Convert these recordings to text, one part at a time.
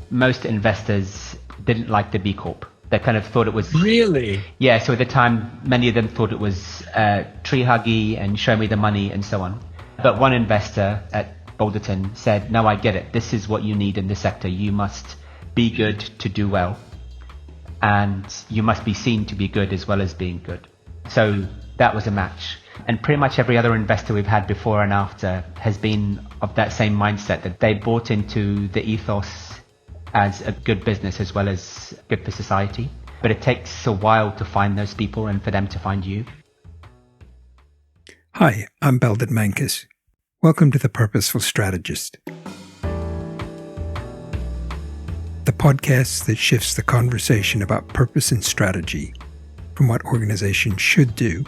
most investors didn't like the B Corp. They kind of thought it was... Really? Yeah, so at the time, many of them thought it was tree huggy and show me the money and so on. But one investor at Belden said, no, I get it. This is what you need in the sector. You must be good to do well. And you must be seen to be good as well as being good. So that was a match. And pretty much every other investor we've had before and after has been of that same mindset, that they bought into the ethos as a good business as well as good for society. But it takes a while to find those people and for them to find you. Hi, I'm Belden Menkus. Welcome to the Purposeful Strategist, the podcast that shifts the conversation about purpose and strategy from what organizations should do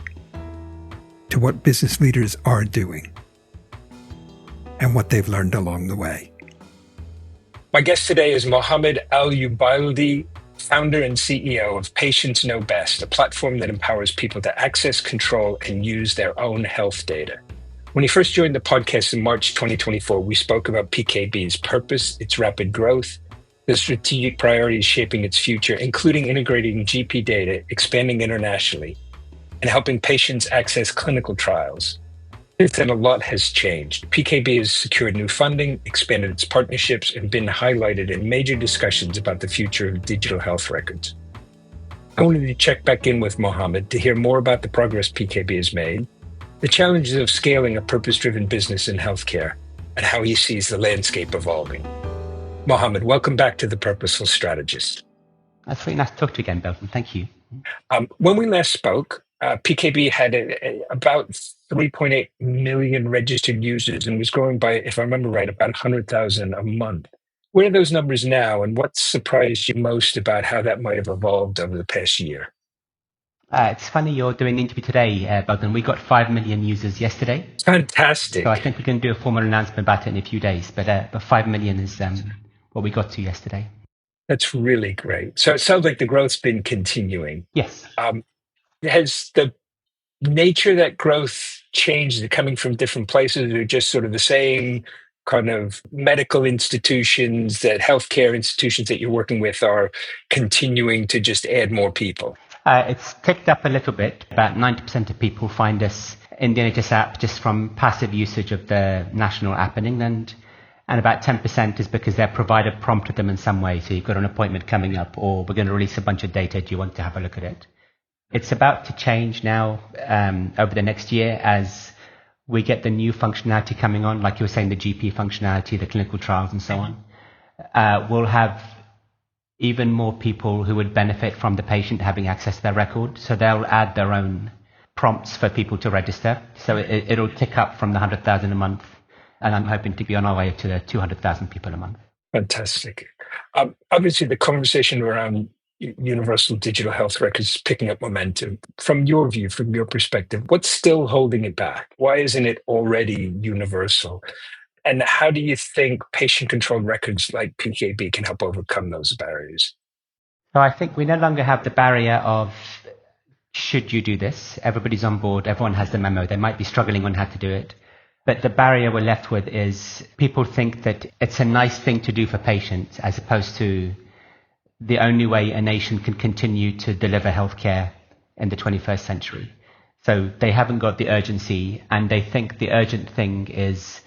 to what business leaders are doing and what they've learned along the way. My guest today is Mohammad Al-Ubaydli, founder and CEO of Patients Know Best, a platform that empowers people to access, control, and use their own health data. When he first joined the podcast in March 2024, we spoke about PKB's purpose, its rapid growth, the strategic priorities shaping its future, including integrating GP data, expanding internationally, and helping patients access clinical trials. Since then, a lot has changed. PKB has secured new funding, expanded its partnerships, and been highlighted in major discussions about the future of digital health records. I wanted to check back in with Mohammad to hear more about the progress PKB has made, the challenges of scaling a purpose-driven business in healthcare, and how he sees the landscape evolving. Mohammad, welcome back to the Purposeful Strategist. That's really nice to talk to you again, Belden. Thank you. When we last spoke, PKB had about 3.8 million registered users and was growing by, if I remember right, about 100,000 a month. Where are those numbers now, and what surprised you most about how that might have evolved over the past year? It's funny you're doing the interview today, Belden. We got 5 million users yesterday. Fantastic. So I think we're going to do a formal announcement about it in a few days. But 5 million is what we got to yesterday. That's really great. So it sounds like the growth's been continuing. Yes. Has the nature of that growth changed? Is it coming from different places, or just sort of the same kind of medical institutions, that healthcare institutions that you're working with are continuing to just add more people? It's ticked up a little bit. About 90% of people find us in the NHS app just from passive usage of the national app in England. And about 10% is because their provider prompted them in some way. So you've got an appointment coming up, or we're going to release a bunch of data. Do you want to have a look at it? It's about to change now over the next year as we get the new functionality coming on, like you were saying, the GP functionality, the clinical trials and so on. We'll have even more people who would benefit from the patient having access to their record. So they'll add their own prompts for people to register. So it'll tick up from the 100,000 a month. And I'm hoping to be on our way to the 200,000 people a month. Fantastic. Obviously, the conversation around universal digital health records is picking up momentum. From your view, from your perspective, what's still holding it back? Why isn't it already universal? And how do you think patient-controlled records like PKB can help overcome those barriers? So I think we no longer have the barrier of, should you do this? Everybody's on board. Everyone has the memo. They might be struggling on how to do it. But the barrier we're left with is people think that it's a nice thing to do for patients, as opposed to the only way a nation can continue to deliver healthcare in the 21st century. So they haven't got the urgency, and they think the urgent thing is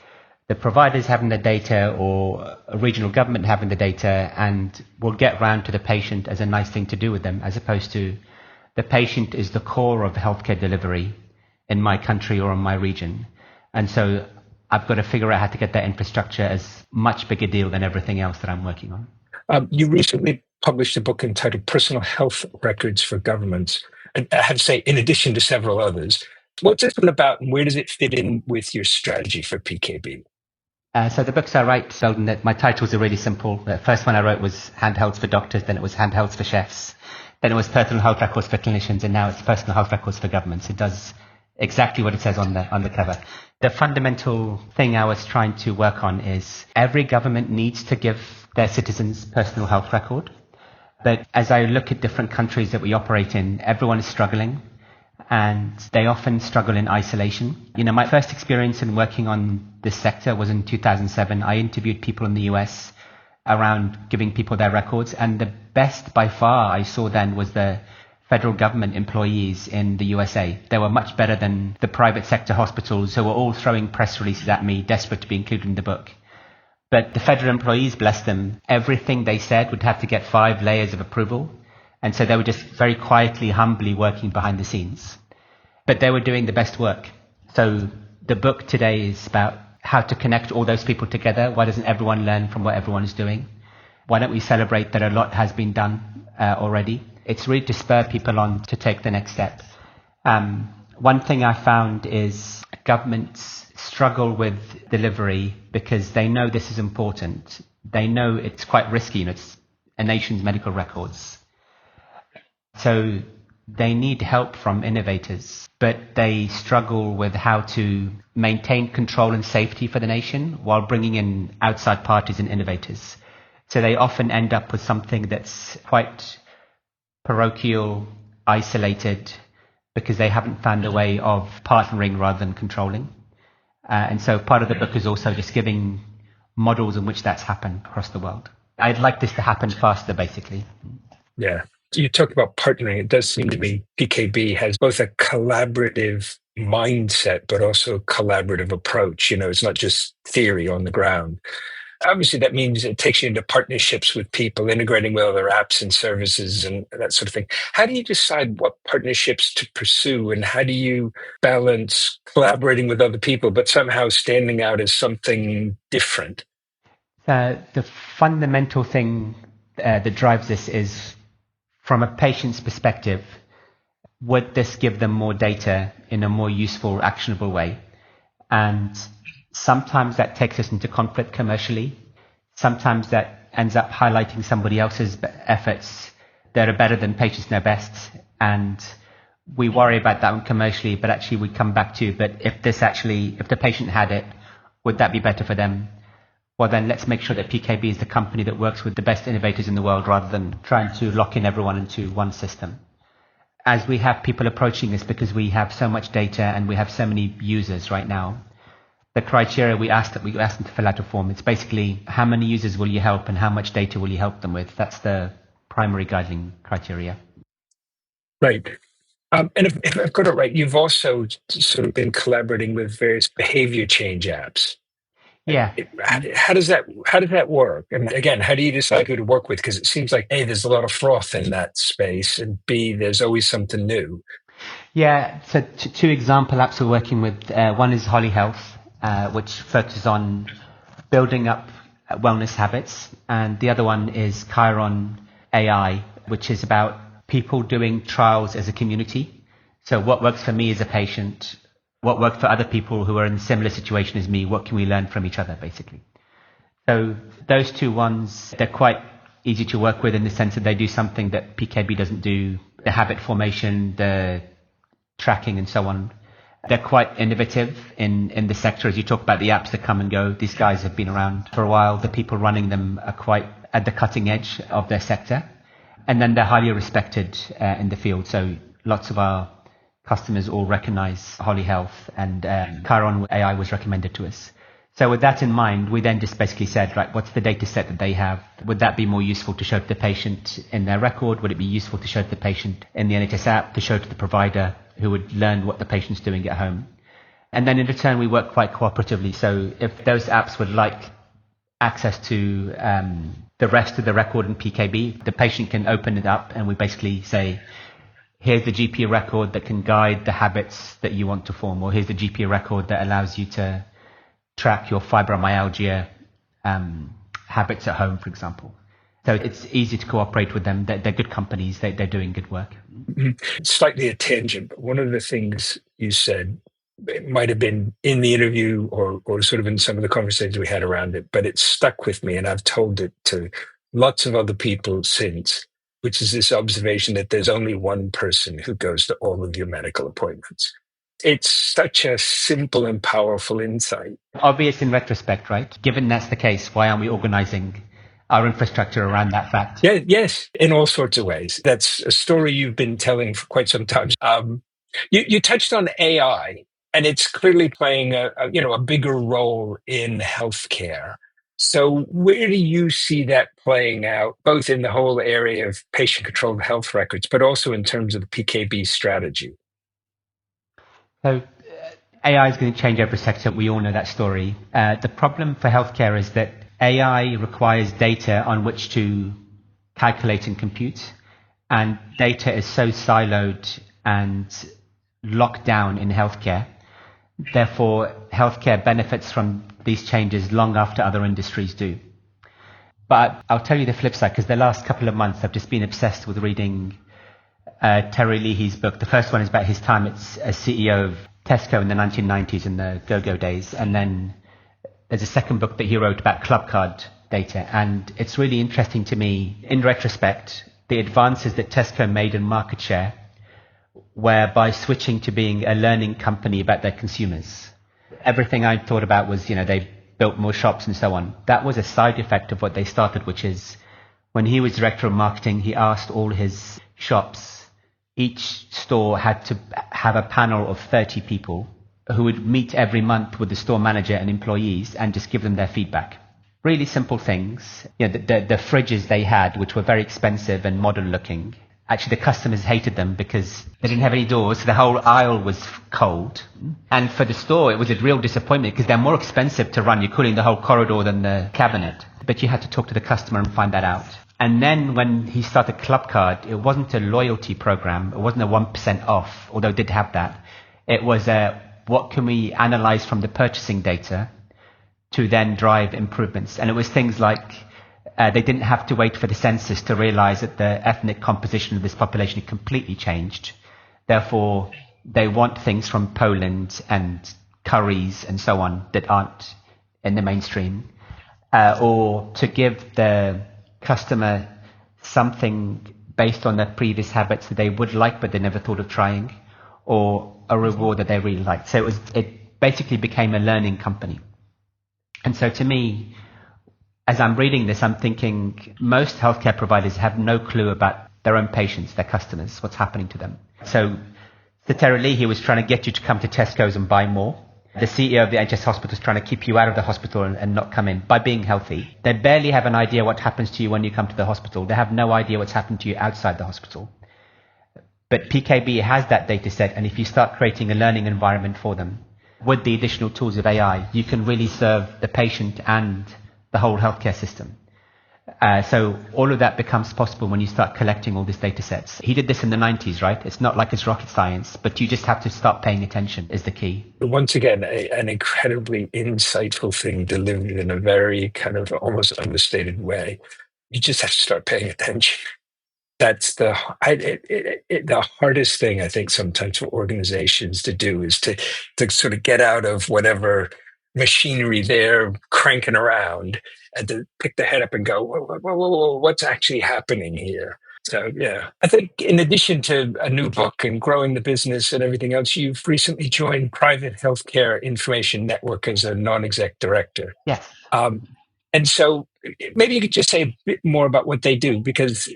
the providers having the data or a regional government having the data, and we'll get round to the patient as a nice thing to do with them, as opposed to the patient is the core of healthcare delivery in my country or in my region. And so I've got to figure out how to get that infrastructure as much bigger deal than everything else that I'm working on. You recently published a book entitled Personal Health Records for Governments, and I have to say, in addition to several others. What's this one about, and where does it fit in with your strategy for PKB? So the books I write, Belden, that my titles are really simple. The first one I wrote was Handhelds for Doctors, then it was Handhelds for Chefs, then it was Personal Health Records for Clinicians, and now it's Personal Health Records for Governments. It does exactly what it says on the cover. The fundamental thing I was trying to work on is every government needs to give their citizens personal health record. But as I look at different countries that we operate in, everyone is struggling, and they often struggle in isolation. You know, my first experience in working on this sector was in 2007. I interviewed people in the US around giving people their records. And the best by far I saw then was the federal government employees in the USA. They were much better than the private sector hospitals who were all throwing press releases at me, desperate to be included in the book. But the federal employees, bless them, everything they said would have to get 5 layers of approval. And so they were just very quietly, humbly working behind the scenes. But they were doing the best work. So the book today is about how to connect all those people together. Why doesn't everyone learn from what everyone is doing? Why don't we celebrate that a lot has been done already? It's really to spur people on to take the next step. One thing I found is governments struggle with delivery because they know this is important. They know it's quite risky. It's a nation's medical records. So they need help from innovators, but they struggle with how to maintain control and safety for the nation while bringing in outside parties and innovators. So they often end up with something that's quite parochial, isolated, because they haven't found a way of partnering rather than controlling. And so part of the book is also just giving models in which that's happened across the world. I'd like this to happen faster, basically. Yeah. You talk about partnering. It does seem to me PKB has both a collaborative mindset, but also a collaborative approach. It's not just theory on the ground. Obviously, that means it takes you into partnerships with people, integrating with other apps and services and that sort of thing. How do you decide what partnerships to pursue, and how do you balance collaborating with other people, but somehow standing out as something different? The fundamental thing that drives this is, from a patient's perspective, would this give them more data in a more useful, actionable way? And sometimes that takes us into conflict commercially. Sometimes that ends up highlighting somebody else's efforts that are better than patients know best. And we worry about that one commercially, but actually we come back to, but if the patient had it, would that be better for them? Well, then let's make sure that PKB is the company that works with the best innovators in the world rather than trying to lock in everyone into one system. As we have people approaching this, because we have so much data and we have so many users right now, the criteria we ask them to fill out a form. It's basically how many users will you help and how much data will you help them with. That's the primary guiding criteria. Right. And if I've got it right, you've also sort of been collaborating with various behavior change apps. Yeah. How does that work? And again, how do you decide who to work with? Because it seems like A, there's a lot of froth in that space, and B, there's always something new. Yeah. So 2 example apps we're working with. One is Holly Health, which focuses on building up wellness habits. And the other one is Chiron AI, which is about people doing trials as a community. So what works for me as a patient, what worked for other people who are in a similar situation as me, what can we learn from each other, basically. So those 2 ones, they're quite easy to work with in the sense that they do something that PKB doesn't do, the habit formation, the tracking and so on. They're quite innovative in the sector. As you talk about the apps that come and go, these guys have been around for a while. The people running them are quite at the cutting edge of their sector. And then they're highly respected in the field. So lots of our customers all recognize Holly Health, and Chiron AI was recommended to us. So with that in mind, we then just basically said, right, what's the data set that they have? Would that be more useful to show to the patient in their record? Would it be useful to show to the patient in the NHS app, to show to the provider who would learn what the patient's doing at home? And then in return, we work quite cooperatively. So if those apps would like access to the rest of the record in PKB, the patient can open it up and we basically say, here's the GP record that can guide the habits that you want to form, or here's the GP record that allows you to track your fibromyalgia habits at home, for example. So it's easy to cooperate with them. They're good companies. They're doing good work. Slightly a tangent, but one of the things you said, it might have been in the interview or sort of in some of the conversations we had around it, but it stuck with me, and I've told it to lots of other people since, which is this observation that there's only one person who goes to all of your medical appointments. It's such a simple and powerful insight. Obvious in retrospect, right? Given that's the case, why aren't we organizing our infrastructure around that fact? Yeah, yes, in all sorts of ways. That's a story you've been telling for quite some time. You touched on AI, and it's clearly playing a bigger role in healthcare. So where do you see that playing out, both in the whole area of patient-controlled health records, but also in terms of the PKB strategy? So AI is going to change every sector. We all know that story. The problem for healthcare is that AI requires data on which to calculate and compute. And data is so siloed and locked down in healthcare. Therefore, healthcare benefits from these changes long after other industries do. But I'll tell you the flip side, because the last couple of months I've just been obsessed with reading Terry Leahy's book. The first one is about his time as CEO of Tesco in the 1990s in the go-go days. And then there's a second book that he wrote about club card data. And it's really interesting to me, in retrospect, the advances that Tesco made in market share were by switching to being a learning company about their consumers. Everything I thought about was, they built more shops and so on. That was a side effect of what they started, which is when he was director of marketing, he asked all his shops, each store had to have a panel of 30 people who would meet every month with the store manager and employees and just give them their feedback. Really simple things. The fridges they had, which were very expensive and modern looking, actually the customers hated them because they didn't have any doors, so the whole aisle was cold. And for the store, it was a real disappointment because they're more expensive to run. You're cooling the whole corridor than the cabinet. But you had to talk to the customer and find that out. And then when he started Club Card, it wasn't a loyalty program. It wasn't a 1% off, although it did have that. It was what can we analyze from the purchasing data to then drive improvements. And it was things like they didn't have to wait for the census to realize that the ethnic composition of this population had completely changed. Therefore, they want things from Poland and curries and so on that aren't in the mainstream. Or to give the customer something based on their previous habits that they would like but they never thought of trying, or a reward that they really liked. So it basically became a learning company. And so to me, as I'm reading this, I'm thinking most healthcare providers have no clue about their own patients, their customers, what's happening to them. So Terry Leahy was trying to get you to come to Tesco's and buy more. The CEO of the NHS hospital is trying to keep you out of the hospital and not come in by being healthy. They barely have an idea what happens to you when you come to the hospital. They have no idea what's happened to you outside the hospital. But PKB has that data set, and if you start creating a learning environment for them, with the additional tools of AI, you can really serve the patient and the whole healthcare system. So all of that becomes possible when you start collecting all these data sets. He did this in the 90s, right? It's not like it's rocket science, but you just have to start paying attention is the key. Once again, an incredibly insightful thing delivered in a very kind of almost understated way. You just have to start paying attention. That's the hardest thing, I think, sometimes for organizations to do is to sort of get out of whatever machinery they're cranking around and to pick the head up and go, whoa, what's actually happening here? So, yeah, I think in addition to a new book and growing the business and everything else, you've recently joined Private Healthcare Information Network as a non-exec director. Yes. And so maybe you could just say a bit more about what they do, because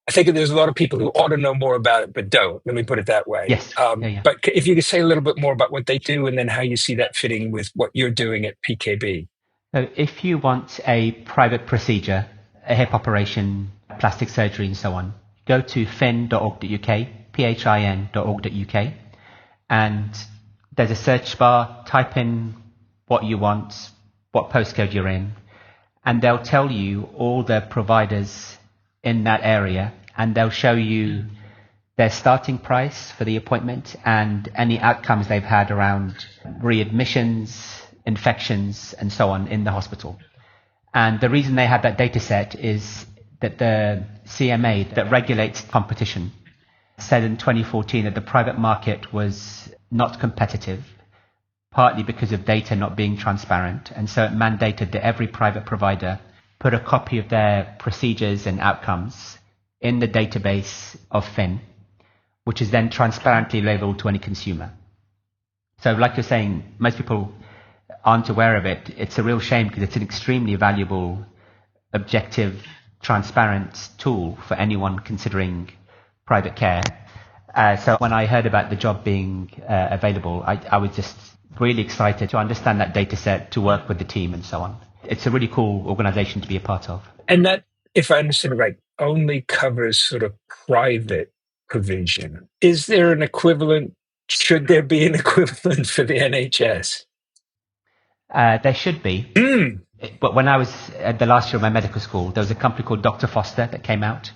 I think there's a lot of people who ought to know more about it, but don't. Let me put it that way. Yes. But if you could say a little bit more about what they do and then how you see that fitting with what you're doing at PKB. So if you want a private procedure, a hip operation, plastic surgery and so on, go to fin.org.uk, phin.org.uk, and there's a search bar, type in what you want, what postcode you're in, and they'll tell you all the providers in that area, and they'll show you their starting price for the appointment and any outcomes they've had around readmissions, infections, and so on in the hospital. And the reason they have that data set is that the CMA that regulates competition said in 2014 that the private market was not competitive, partly because of data not being transparent. And so it mandated that every private provider put a copy of their procedures and outcomes in the database of Fin, which is then transparently labeled to any consumer. So like you're saying, most people aren't aware of it. It's a real shame because it's an extremely valuable, objective, transparent tool for anyone considering private care. So when I heard about the job being available, I was just really excited to understand that data set, to work with the team and so on. It's a really cool organization to be a part of. And that, if I understand it right, only covers sort of private provision. Is there an equivalent? Should there be an equivalent for the NHS? There should be. But when I was at the last year of my medical school, there was a company called Dr. Foster that came out.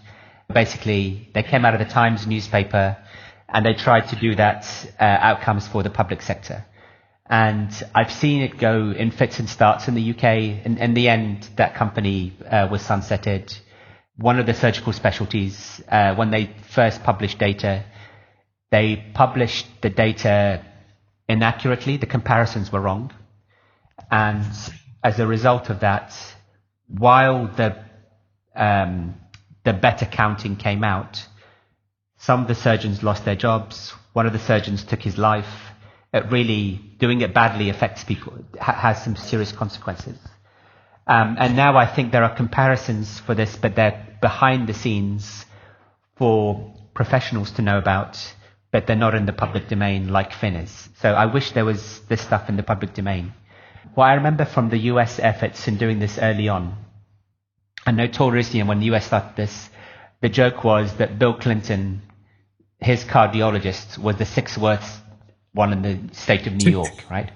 Basically, they came out of the Times newspaper and they tried to do that outcomes for the public sector. And I've seen it go in fits and starts in the UK. In the end, that company was sunsetted. One of the surgical specialties, when they first published data, they published the data inaccurately. The comparisons were wrong. And as a result of that, while the better counting came out, some of the surgeons lost their jobs. One of the surgeons took his life. Doing it badly affects people, has some serious consequences. And now I think there are comparisons for this, but they're behind the scenes for professionals to know about, but they're not in the public domain like Fin is. So I wish there was this stuff in the public domain. What I remember from the US efforts in doing this early on, and notoriously when the US started this, the joke was that Bill Clinton, his cardiologist, was the sixth worst one in the state of New York, right?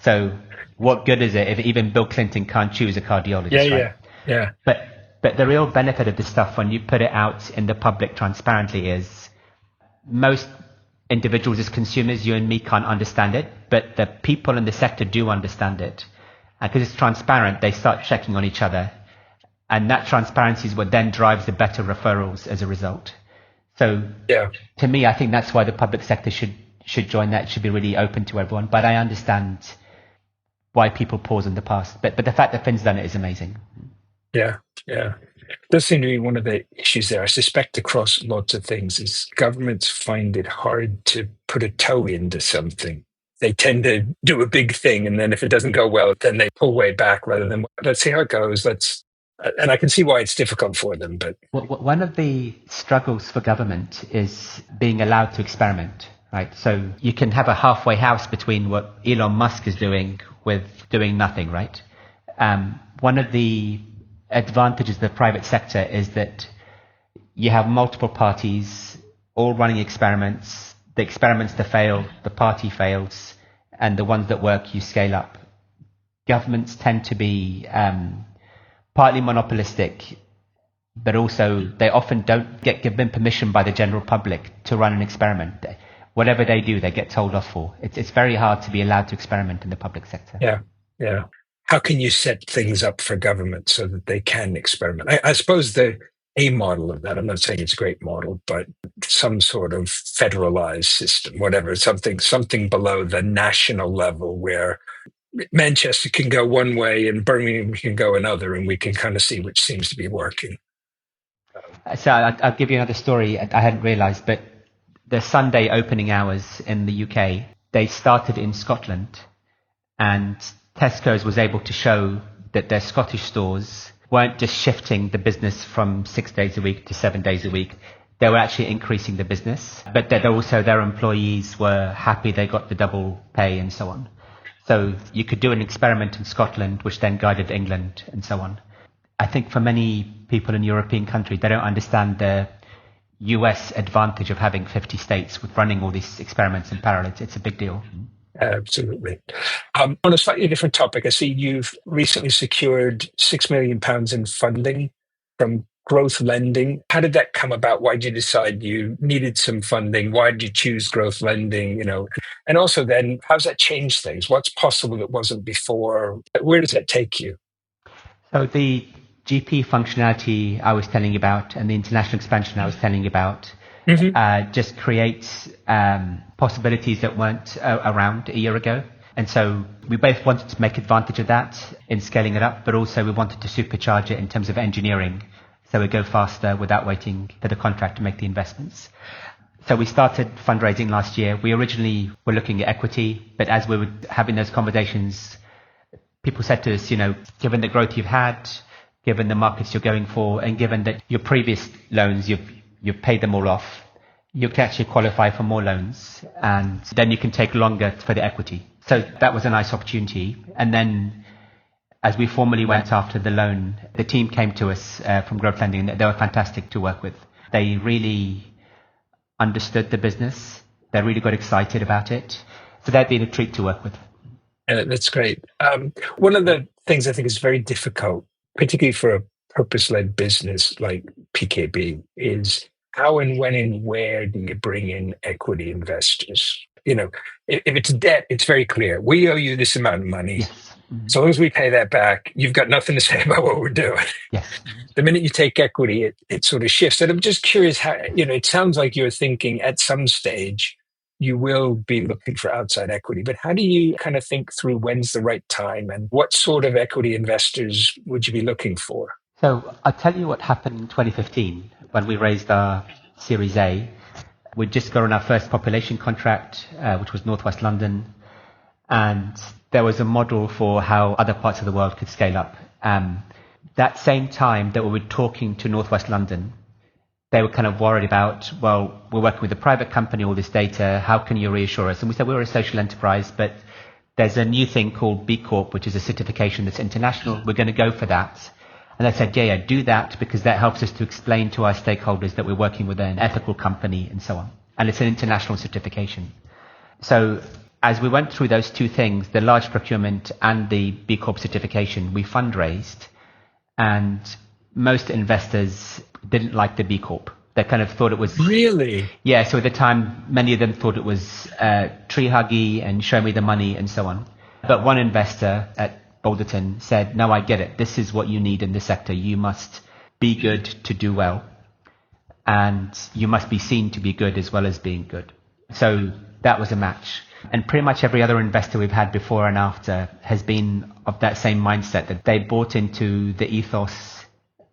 So what good is it if even Bill Clinton can't choose a cardiologist, right? Yeah. But the real benefit of this stuff when you put it out in the public transparently is most individuals as consumers, you and me, can't understand it, but the people in the sector do understand it. And because it's transparent, they start checking on each other. And that transparency is what then drives the better referrals as a result. So to me, I think that's why the public sector should join that. It should be really open to everyone. But I understand why people pause in the past. But the fact that Finn's done it is amazing. Yeah. Does seem to be one of the issues there. I suspect across lots of things is governments find it hard to put a toe into something. They tend to do a big thing, and then if it doesn't go well, then they pull way back rather than, let's see how it goes. And I can see why it's difficult for them. But one of the struggles for government is being allowed to experiment, right? So you can have a halfway house between what Elon Musk is doing with doing nothing, right? One of the advantages of the private sector is that you have multiple parties all running experiments. The experiments that fail, the party fails, and the ones that work, you scale up. Governments tend to be partly monopolistic, but also they often don't get given permission by the general public to run an experiment. Whatever they do, they get told off for. It's very hard to be allowed to experiment in the public sector. Yeah. How can you set things up for government so that they can experiment? I suppose a model of that, I'm not saying it's a great model, but some sort of federalized system, whatever, something below the national level where Manchester can go one way and Birmingham can go another, and we can kind of see which seems to be working. So I'll give you another story I hadn't realized, but the Sunday opening hours in the UK, they started in Scotland, and Tesco's was able to show that their Scottish stores weren't just shifting the business from 6 days a week to 7 days a week. They were actually increasing the business, but that also their employees were happy they got the double pay and so on. So you could do an experiment in Scotland, which then guided England and so on. I think for many people in European countries, they don't understand the US advantage of having 50 states with running all these experiments in parallel. It's a big deal. Absolutely. On a slightly different topic, I see you've recently secured £6 million in funding from growth lending. How did that come about? Why did you decide you needed some funding? Why did you choose growth lending? And also then, how's that changed things? What's possible that wasn't before? Where does that take you? So the GP functionality I was telling you about and the international expansion I was telling you about just creates possibilities that weren't around a year ago. And so we both wanted to make advantage of that in scaling it up, but also we wanted to supercharge it in terms of engineering so we go faster without waiting for the contract to make the investments. So we started fundraising last year. We originally were looking at equity, but as we were having those conversations, people said to us, given the growth you've had, given the markets you're going for, and given that your previous loans, you've paid them all off, you can actually qualify for more loans, and then you can take longer for the equity. So that was a nice opportunity. And then as we formally went after the loan, the team came to us from Growth Lending. They were fantastic to work with. They really understood the business. They really got excited about it. So they've been a treat to work with. That's great. One of the things I think is very difficult, particularly for a purpose-led business like PKB, is how and when and where do you bring in equity investors? You know, if it's debt, it's very clear. We owe you this amount of money. Yes. So long as we pay that back, you've got nothing to say about what we're doing. Yes. The minute you take equity, it sort of shifts. And I'm just curious how, it sounds like you're thinking at some stage you will be looking for outside equity, but how do you kind of think through when's the right time and what sort of equity investors would you be looking for? So I'll tell you what happened in 2015 when we raised our Series A. We'd just got on our first population contract, which was Northwest London. And there was a model for how other parts of the world could scale up. That same time that we were talking to Northwest London, they were kind of worried about, well, we're working with a private company, all this data, how can you reassure us? And we said, we're a social enterprise, but there's a new thing called B Corp, which is a certification that's international. We're going to go for that. And they said, yeah, do that because that helps us to explain to our stakeholders that we're working with an ethical company and so on. And it's an international certification. So as we went through those two things, the large procurement and the B Corp certification, we fundraised, and most investors didn't like the B Corp. They kind of thought it was... Really? Yeah, so at the time, many of them thought it was tree huggy and show me the money and so on. But one investor at Balderton said, no, I get it. This is what you need in the sector. You must be good to do well. And you must be seen to be good as well as being good. So that was a match. And pretty much every other investor we've had before and after has been of that same mindset, that they bought into the ethos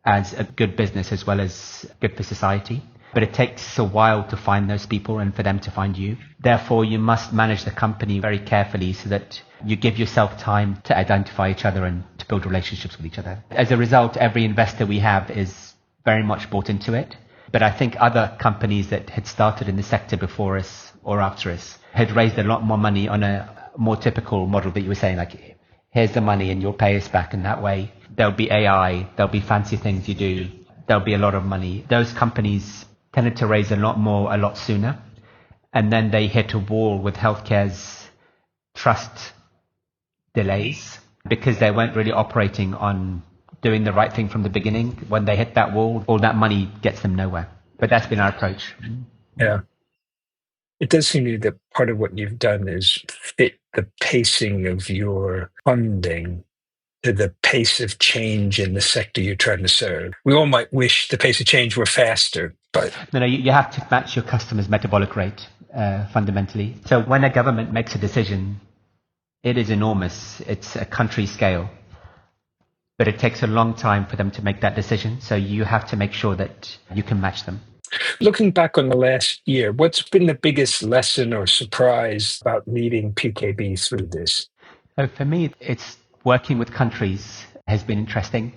as a good business as well as good for society. But it takes a while to find those people and for them to find you. Therefore, you must manage the company very carefully so that you give yourself time to identify each other and to build relationships with each other. As a result, every investor we have is very much bought into it. But I think other companies that had started in the sector before us or after us had raised a lot more money on a more typical model that you were saying, like, here's the money and you'll pay us back. And that way there'll be AI, there'll be fancy things you do, there'll be a lot of money. Those companies tended to raise a lot more, a lot sooner. And then they hit a wall with healthcare's trust delays because they weren't really operating on doing the right thing from the beginning. When they hit that wall, all that money gets them nowhere. But that's been our approach. Yeah. It does seem to me that part of what you've done is fit the pacing of your funding to the pace of change in the sector you're trying to serve. We all might wish the pace of change were faster, but... No, you have to match your customer's metabolic rate, fundamentally. So when a government makes a decision, it is enormous. It's a country scale. But it takes a long time for them to make that decision. So you have to make sure that you can match them. Looking back on the last year, what's been the biggest lesson or surprise about leading PKB through this? So for me, it's working with countries has been interesting.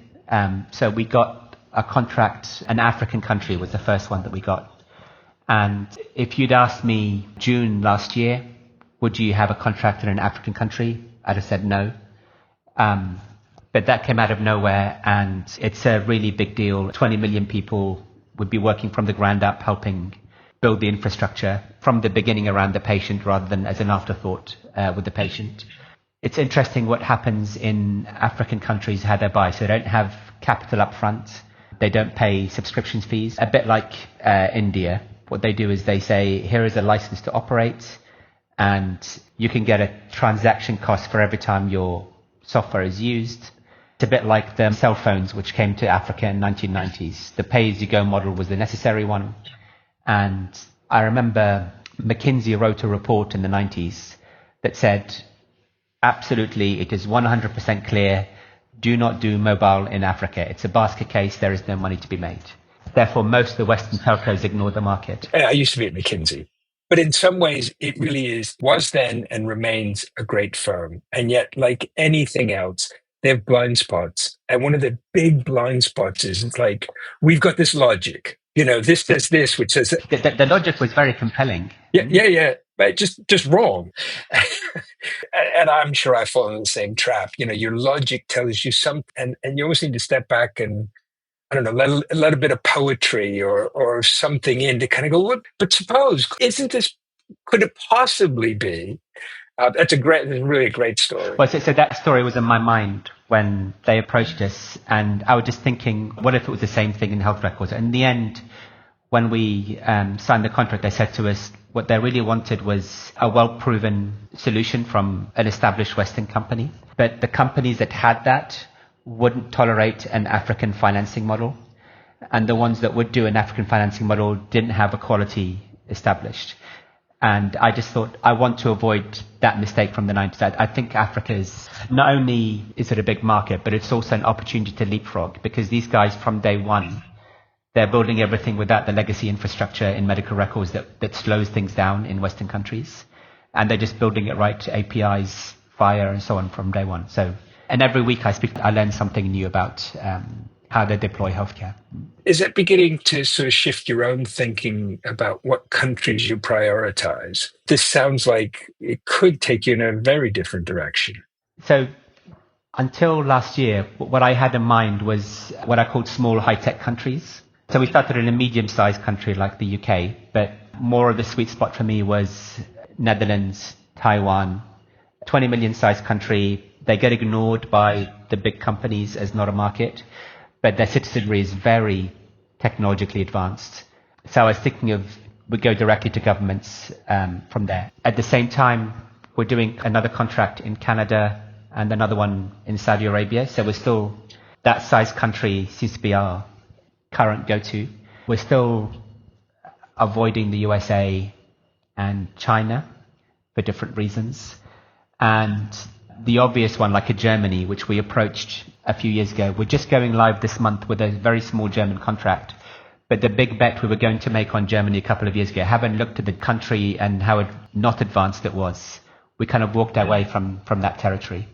So we got a contract, an African country was the first one that we got. And if you'd asked me June last year, would you have a contract in an African country? I'd have said no. But that came out of nowhere, and it's a really big deal. 20 million people would be working from the ground up, helping build the infrastructure from the beginning around the patient rather than as an afterthought with the patient. It's interesting what happens in African countries, how they buy. So they don't have capital up front. They don't pay subscription fees. A bit like India. What they do is they say, here is a license to operate, and you can get a transaction cost for every time your software is used. It's a bit like the cell phones which came to Africa in the 1990s. The pay-as-you-go model was the necessary one. And I remember McKinsey wrote a report in the 90s that said, absolutely, it is 100% clear, do not do mobile in Africa. It's a basket case, there is no money to be made. Therefore, most of the Western telcos ignore the market. I used to be at McKinsey. But in some ways, it really was then and remains a great firm. And yet, like anything else, they have blind spots. And one of the big blind spots is it's like, we've got this logic. This says this, which says... The logic was very compelling. Yeah. right? Just wrong. And I'm sure I fall in the same trap. Your logic tells you something, and you always need to step back and, I don't know, let a bit of poetry or something in to kind of go, what? But suppose, could it possibly be? That's really a great story. Well, so that story was in my mind when they approached us, and I was just thinking, what if it was the same thing in health records? In the end, when we signed the contract, they said to us what they really wanted was a well-proven solution from an established Western company. But the companies that had that wouldn't tolerate an African financing model. And the ones that would do an African financing model didn't have a quality established. And I just thought, I want to avoid that mistake from the 90s. I think Africa is, not only is it a big market, but it's also an opportunity to leapfrog, because these guys from day one, they're building everything without the legacy infrastructure in medical records that slows things down in Western countries. And they're just building it right to APIs, FHIR, and so on from day one. So, and every week I learn something new about how they deploy healthcare. Is it beginning to sort of shift your own thinking about what countries you prioritize? This sounds like it could take you in a very different direction. So until last year, what I had in mind was what I called small high-tech countries. So we started in a medium-sized country like the UK, but more of the sweet spot for me was Netherlands, Taiwan, 20 million sized country. They get ignored by the big companies as not a market, but their citizenry is very technologically advanced. So I was thinking of, we go directly to governments from there. At the same time, we're doing another contract in Canada and another one in Saudi Arabia. So we're still, that size country seems to be our current go-to. We're still avoiding the USA and China for different reasons. And the obvious one, like a Germany, which we approached a few years ago, we're just going live this month with a very small German contract. But the big bet we were going to make on Germany a couple of years ago, having looked at the country and how not advanced it was, we kind of walked away from that territory.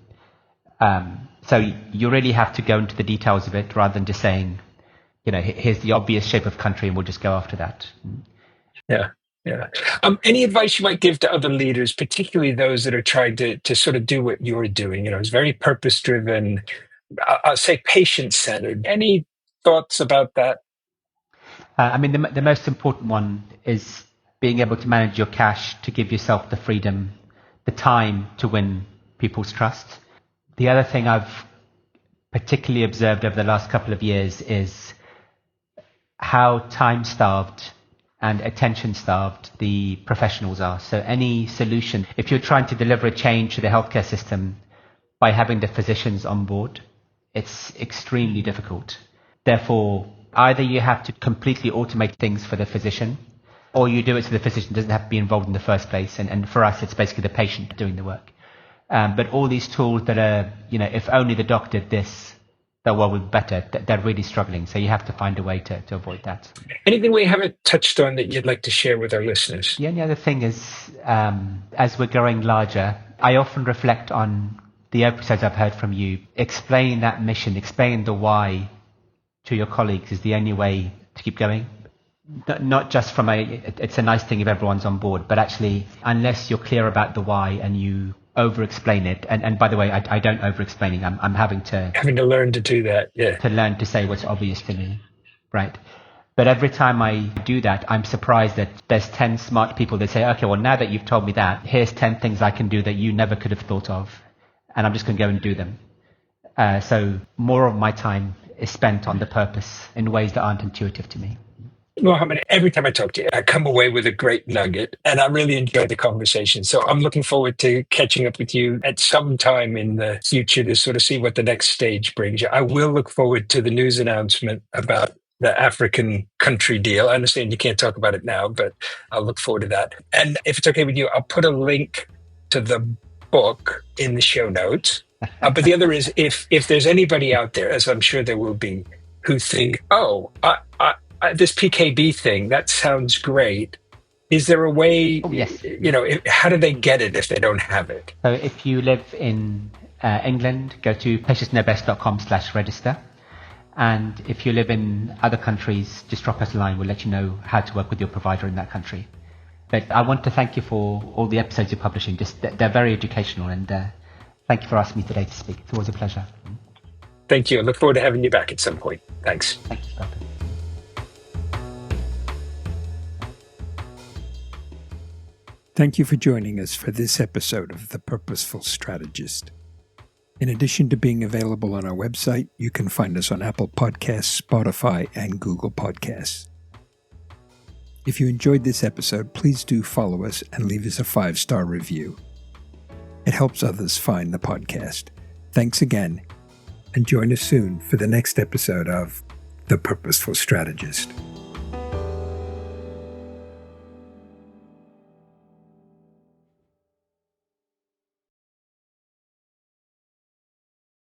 So you really have to go into the details of it rather than just saying, here's the obvious shape of country and we'll just go after that. Yeah. Yeah. Any advice you might give to other leaders, particularly those that are trying to sort of do what you're doing? It's very purpose-driven, I'll say patient-centered. Any thoughts about that? The most important one is being able to manage your cash to give yourself the freedom, the time to win people's trust. The other thing I've particularly observed over the last couple of years is how time-starved and attention-starved the professionals are. So any solution, if you're trying to deliver a change to the healthcare system by having the physicians on board, it's extremely difficult. Therefore, either you have to completely automate things for the physician, or you do it so the physician doesn't have to be involved in the first place. And for us, it's basically the patient doing the work. But all these tools that are, if only the doc did this, the world would be better, they're really struggling. So you have to find a way to avoid that. Anything we haven't touched on that you'd like to share with our listeners? The only other thing is, as we're growing larger, I often reflect on the episodes I've heard from you. Explain that mission, explain the why to your colleagues is the only way to keep going. Not just from it's a nice thing if everyone's on board, but actually, unless you're clear about the why and you over-explain it, and by the way, I don't over-explaining. I'm having to learn to do that. Yeah, to learn to say what's obvious to me, right? But every time I do that, I'm surprised that there's 10 smart people that say, okay, well, now that you've told me that, here's 10 things I can do that you never could have thought of, and I'm just going to go and do them. So more of my time is spent on the purpose in ways that aren't intuitive to me. Mohammad, every time I talk to you, I come away with a great nugget, and I really enjoyed the conversation. So I'm looking forward to catching up with you at some time in the future to sort of see what the next stage brings you. I will look forward to the news announcement about the African country deal. I understand you can't talk about it now, but I'll look forward to that. And if it's okay with you, I'll put a link to the book in the show notes. But the other is, if there's anybody out there, as I'm sure there will be, who think, this PKB thing, that sounds great. Is there a way, yes. How do they get it if they don't have it? So if you live in England, go to patientsnowbest.com/register. And if you live in other countries, just drop us a line. We'll let you know how to work with your provider in that country. But I want to thank you for all the episodes you're publishing. They're very educational, and thank you for asking me today to speak. It's always a pleasure. Thank you. I look forward to having you back at some point. Thanks. Thank you, Doctor. Thank you for joining us for this episode of The Purposeful Strategist. In addition to being available on our website, you can find us on Apple Podcasts, Spotify, and Google Podcasts. If you enjoyed this episode, please do follow us and leave us a 5-star review. It helps others find the podcast. Thanks again, and join us soon for the next episode of The Purposeful Strategist.